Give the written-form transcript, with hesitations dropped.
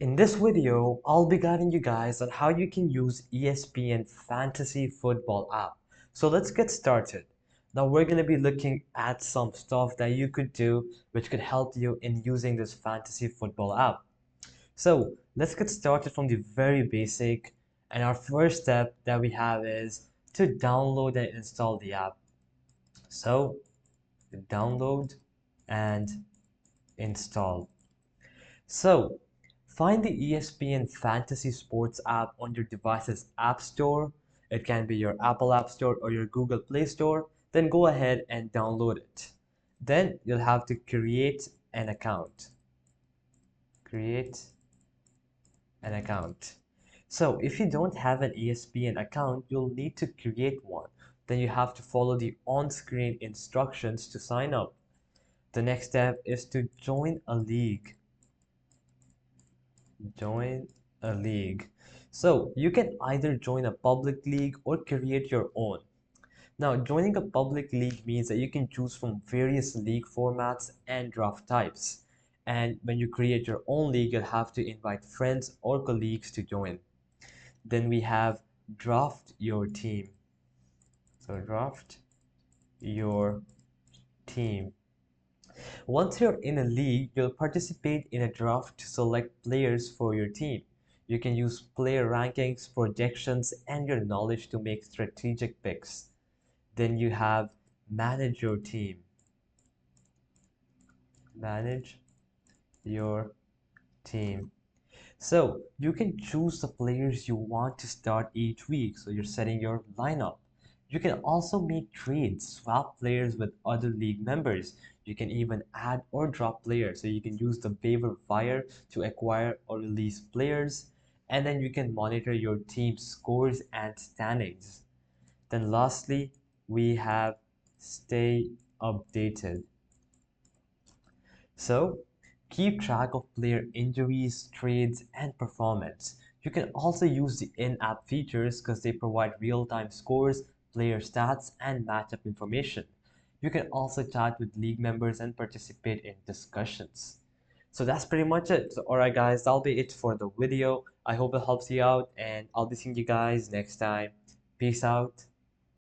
In this video, I'll be guiding you guys on how you can use ESPN Fantasy Football app. So let's get started. Now we're going to be looking at some stuff that you could do which could help you in using this Fantasy Football app. So let's get started from the very basic. And our first step that we have is to download and install the app. So download and install. So, find the ESPN Fantasy Sports app on your device's App Store. It can be your Apple App Store or your Google Play Store. Then go ahead and download it. Then you'll have to create an account. Create an account. So, if you don't have an ESPN account, you'll need to create one. Then you have to follow the on-screen instructions to sign up. The next step is to join a league. Join a league. So you can either join a public league or create your own. Now, joining a public league means that you can choose from various league formats and draft types. And when you create your own league, you'll have to invite friends or colleagues to join. Then we have draft your team. So draft your team. Once you're in a league, you'll participate in a draft to select players for your team. You can use player rankings, projections, and your knowledge to make strategic picks. Then you have manage your team. Manage your team. So you can choose the players you want to start each week. So you're setting your lineup. You can also make trades, swap players with other league members. You can even add or drop players. So you can use the waiver wire to acquire or release players. And then you can monitor your team's scores and standings. Then lastly, we have stay updated. So keep track of player injuries, trades, and performance. You can also use the in-app features because they provide real-time scores, player stats, and matchup information. You can also chat with league members and participate in discussions. So that's pretty much it. So, alright guys, that'll be it for the video. I hope it helps you out and I'll be seeing you guys next time. Peace out.